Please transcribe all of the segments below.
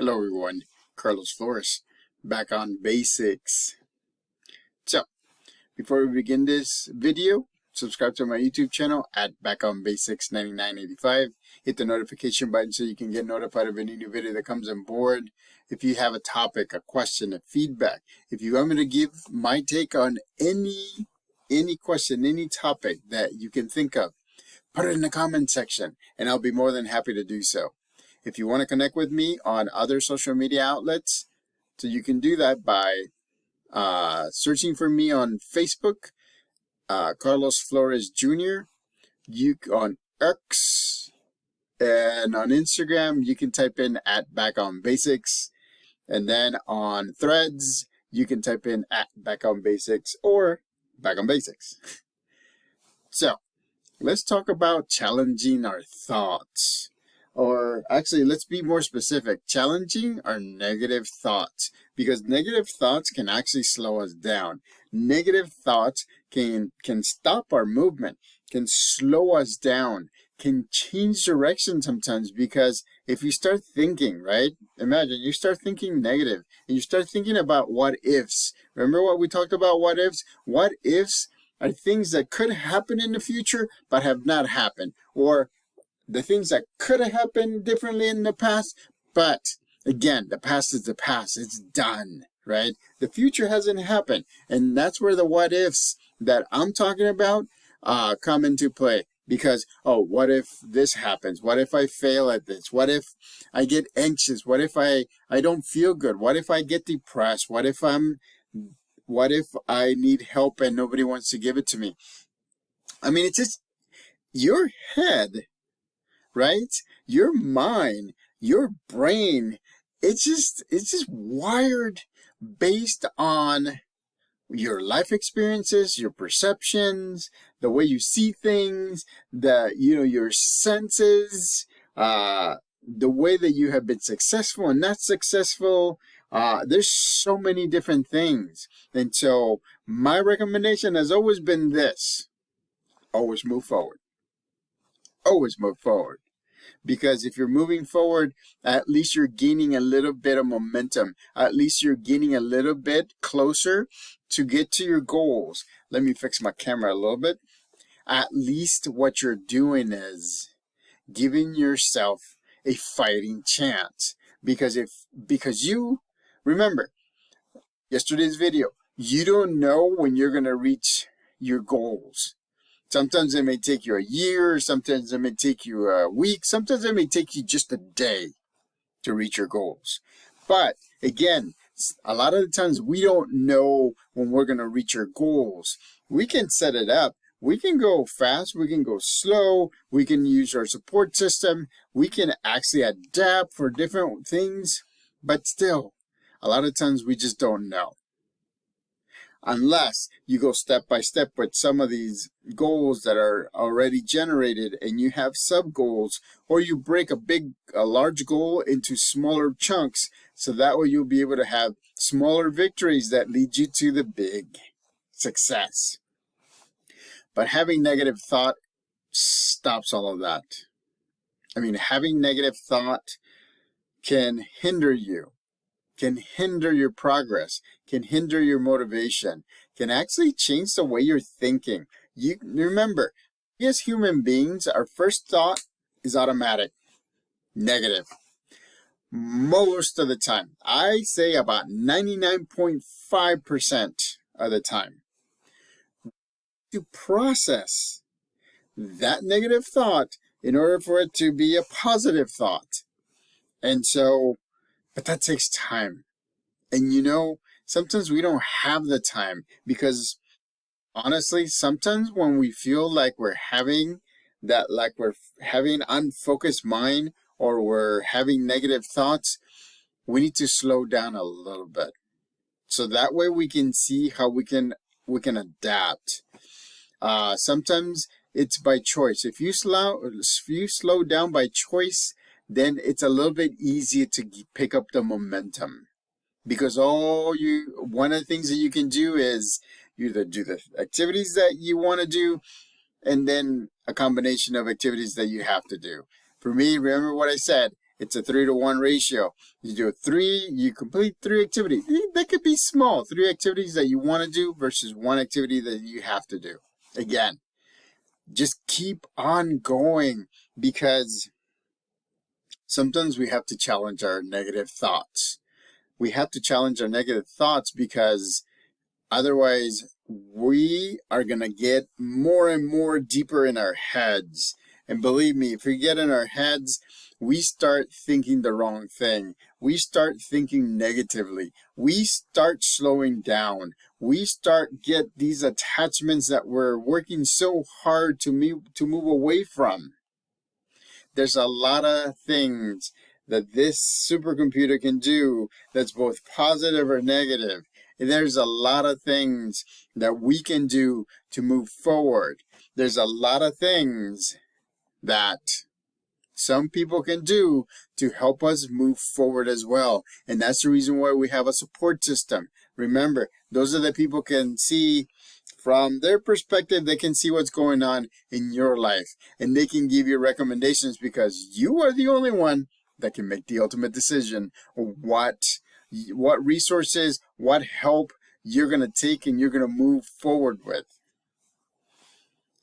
Hello everyone, Carlos Flores, back on basics. So, before we begin this video, subscribe to my YouTube channel at Back on Basics 9985. Hit the notification button so you can get notified of any new video that comes on board. If you have a topic, a question, a feedback, if you want me to give my take on any question, any topic that you can think of, put it in the comment section and I'll be more than happy to do so. If you want to connect with me on other social media outlets, so you can do that by searching for me on Facebook, Carlos Flores Jr., on X, and on Instagram, you can type in at Back on Basics, and then on Threads, you can type in at Back on Basics or Back on Basics. So, let's talk about challenging our thoughts. Or actually, let's be more specific, challenging our negative thoughts, because negative thoughts can actually slow us down. Negative thoughts can stop our movement, can slow us down, can change direction sometimes, because if you start thinking, right? Imagine you start thinking negative and you start thinking about what ifs. Remember what we talked about, what ifs? What ifs are things that could happen in the future but have not happened, or the things that could have happened differently in the past, but again, the past is the past. It's done, right? The future hasn't happened. And that's where the what ifs that I'm talking about come into play. Because, oh, what if this happens? What if I fail at this? What if I get anxious? What if I don't feel good? What if I get depressed? What if I need help and nobody wants to give it to me? I mean, it's just your head, right? Your mind, your brain, it's just wired based on your life experiences, your perceptions, the way you see things, your senses, the way that you have been successful and not successful. There's so many different things. And so my recommendation has always been this: always move forward. Always move forward. Because if you're moving forward, at least you're gaining a little bit of momentum. At least you're getting a little bit closer to get to your goals. Let me fix my camera a little bit. At least what you're doing is giving yourself a fighting chance. Because you remember yesterday's video, you don't know when you're going to reach your goals. Sometimes it may take you a year, sometimes it may take you a week, sometimes it may take you just a day to reach your goals. But again, a lot of the times we don't know when we're going to reach our goals. We can set it up. We can go fast, we can go slow, we can use our support system, we can actually adapt for different things, but still, a lot of times we just don't know. Unless you go step by step with some of these goals that are already generated and you have sub goals, or you break a large goal into smaller chunks, so that way you'll be able to have smaller victories that lead you to the big success. But having negative thought stops all of that. I mean, having negative thought can hinder you, can hinder your progress, can hinder your motivation, can actually change the way you're thinking. You remember, as human beings, our first thought is automatic, negative. Most of the time, I say about 99.5% of the time. To process that negative thought in order for it to be a positive thought. And so, but that takes time. And sometimes we don't have the time, because honestly, sometimes when we feel like we're having unfocused mind, or we're having negative thoughts, we need to slow down a little bit. So that way we can see how we can adapt. Sometimes it's by choice. If you slow down by choice, then it's a little bit easier to pick up the momentum. Because one of the things that you can do is you either do the activities that you want to do, and then a combination of activities that you have to do. For me, remember what I said, It's a 3-to-1 ratio. You do you complete 3 activities. That could be small, 3 activities that you want to do versus 1 activity that you have to do. Again, just keep on going, because sometimes we have to challenge our negative thoughts. We have to challenge our negative thoughts, because otherwise we are going to get more and more deeper in our heads. And believe me, if we get in our heads, we start thinking the wrong thing. We start thinking negatively. We start slowing down. We start get these attachments that we're working so hard to move away from. There's a lot of things that this supercomputer can do that's both positive or negative. And there's a lot of things that we can do to move forward. There's a lot of things that some people can do to help us move forward as well. And that's the reason why we have a support system. Remember, those are the people can see from their perspective. They can see what's going on in your life, and they can give you recommendations, because you are the only one that can make the ultimate decision of what resources, what help you're going to take and you're going to move forward with.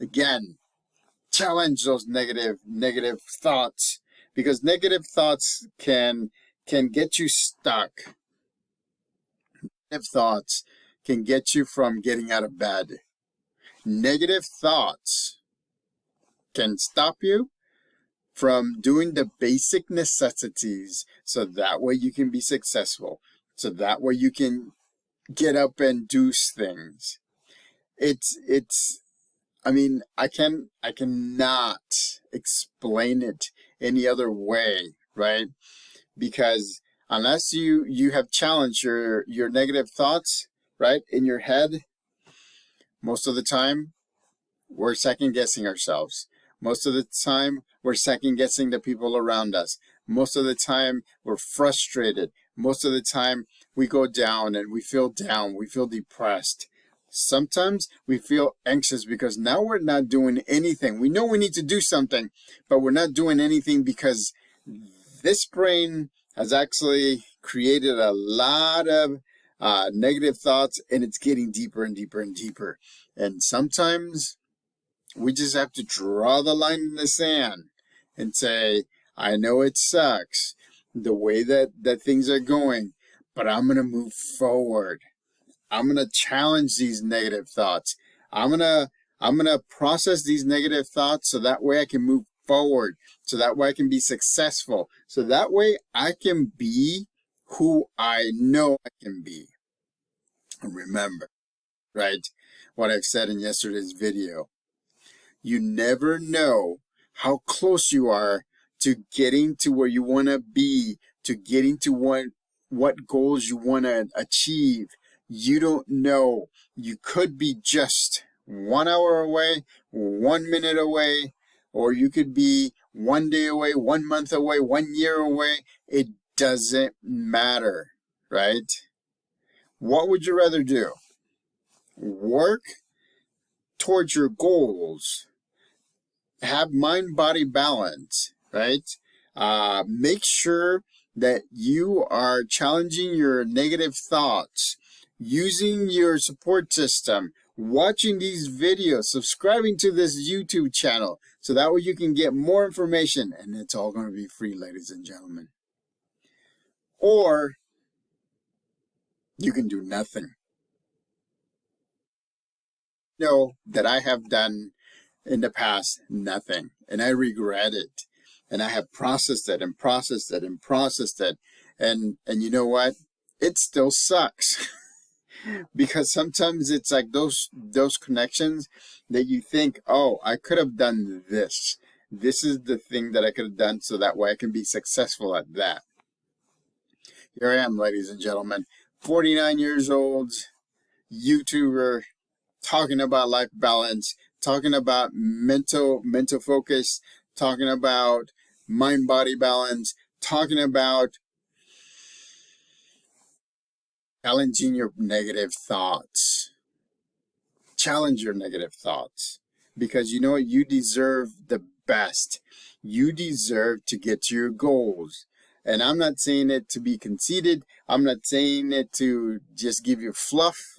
Again, challenge those negative thoughts, because negative thoughts can get you stuck. Negative thoughts can get you from getting out of bed. Negative thoughts can stop you from doing the basic necessities, so that way you can be successful, so that way you can get up and do things. I mean, I cannot explain it any other way, right? Because unless you have challenged your negative thoughts, right, in your head, most of the time we're second guessing ourselves. Most of the time we're second guessing the people around us. Most of the time we're frustrated. Most of the time we go down and we feel depressed. Sometimes we feel anxious because now we're not doing anything. We know we need to do something, but we're not doing anything because this brain has actually created a lot of negative thoughts, and it's getting deeper and deeper and deeper. And sometimes we just have to draw the line in the sand and say, I know it sucks the way that things are going, but I'm going to move forward. I'm going to challenge these negative thoughts. I'm going to process these negative thoughts so that way I can move forward, so that way I can be successful, so that way I can be who I know I can be. And remember, right, what I've said in yesterday's video. You never know how close you are to getting to where you want to be, to getting to what goals you want to achieve. You don't know. You could be just 1 hour away, 1 minute away, or you could be 1 day away, 1 month away, 1 year away. It doesn't matter, right? What would you rather do? Work towards your goals, have mind-body balance, right? Make sure that you are challenging your negative thoughts, using your support system, watching these videos, subscribing to this YouTube channel, so that way you can get more information, and it's all going to be free, ladies and gentlemen. Or you can do nothing. Know that I have done in the past nothing, and I regret it, and I have processed it and processed it and processed it, and you know what? It still sucks. Because sometimes it's like those connections that you think, oh, I could have done this. This is the thing that I could have done, so that way I can be successful at that. Here I am, ladies and gentlemen, 49 years old, YouTuber, talking about life balance, talking about mental focus, talking about mind-body balance, talking about challenging your negative thoughts. Challenge your negative thoughts, because you know what? You deserve the best. You deserve to get to your goals. And I'm not saying it to be conceited. I'm not saying it to just give you fluff,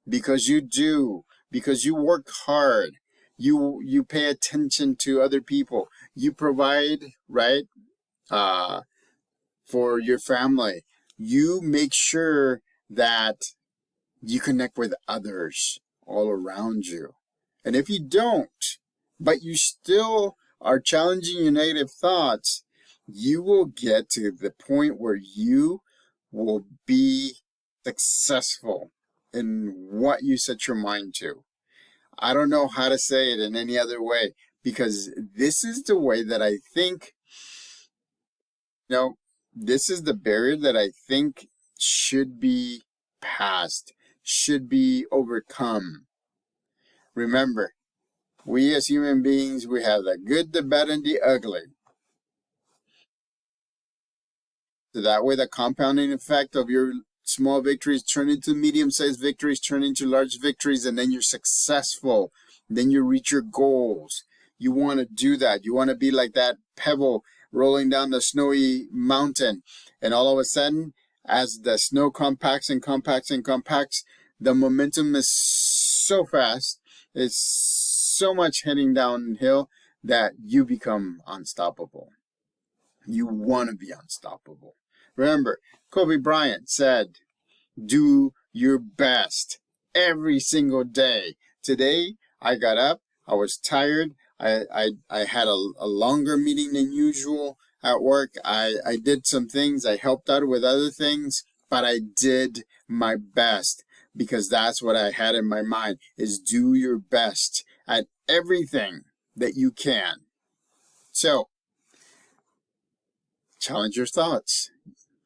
because you do, because you work hard. You pay attention to other people. You provide, right, for your family. You make sure that you connect with others all around you. And if you don't, but you still are challenging your negative thoughts, you will get to the point where you will be successful in what you set your mind to. I don't know how to say it in any other way, because this is the way that I think, this is the barrier that I think should be passed, should be overcome. Remember, we as human beings, we have the good, the bad, and the ugly. So that way the compounding effect of your small victories turn into medium-sized victories, turn into large victories, and then you're successful. Then you reach your goals. You want to do that. You want to be like that pebble rolling down the snowy mountain. And all of a sudden, as the snow compacts and compacts and compacts, the momentum is so fast, it's so much heading downhill that you become unstoppable. You want to be unstoppable. Remember, Kobe Bryant said, do your best every single day. Today, I got up, I was tired, I had a longer meeting than usual at work. I did some things, I helped out with other things, but I did my best, because that's what I had in my mind, is do your best at everything that you can. So, challenge your thoughts.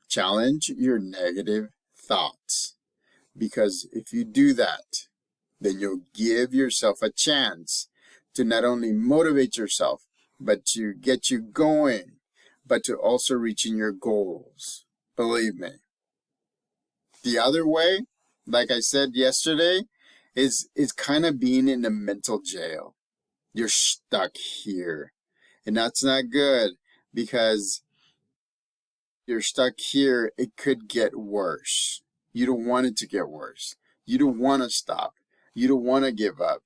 Challenge your negative thoughts. Because if you do that, then you'll give yourself a chance to not only motivate yourself, but to get you going, but to also reaching your goals. Believe me. The other way, like I said yesterday, is kind of being in a mental jail. You're stuck here. And that's not good, because you're stuck here, it could get worse. You don't want it to get worse. You don't want to stop. You don't want to give up.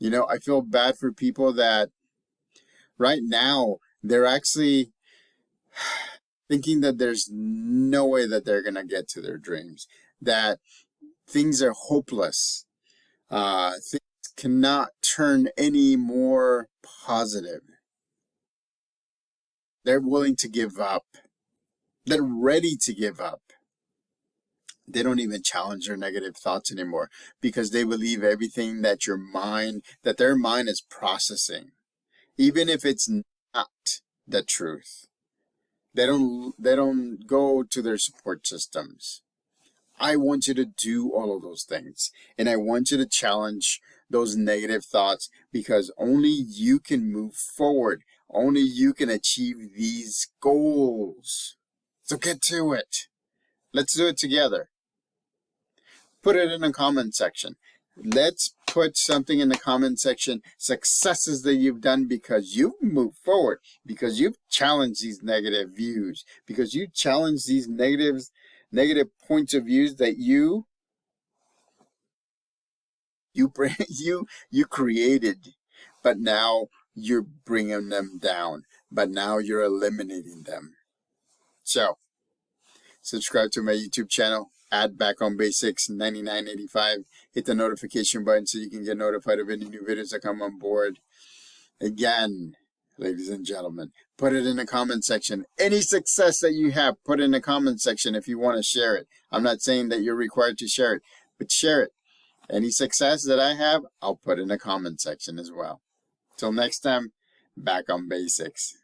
I feel bad for people that right now, they're actually thinking that there's no way that they're going to get to their dreams, that things are hopeless. Things cannot turn any more positive. They're willing to give up. They're ready to give up. They don't even challenge their negative thoughts anymore, because they believe everything that their mind is processing, even if it's not the truth. They don't go to their support systems. I want you to do all of those things, and I want you to challenge those negative thoughts, because only you can move forward. Only you can achieve these goals. So get to it. Let's do it together. Put it in the comment section. Let's put something in the comment section, successes that you've done because you've moved forward, because you've challenged these negative views, because you challenged these negative points of views that you created, but now you're bringing them down, but now you're eliminating them. So, subscribe to my YouTube channel at Back on Basics 9985. Hit the notification button so you can get notified of any new videos that come on board. Again, ladies and gentlemen, put it in the comment section. Any success that you have, put it in the comment section if you want to share it. I'm not saying that you're required to share it, but share it. Any success that I have, I'll put in the comment section as well. Till next time, Back on Basics.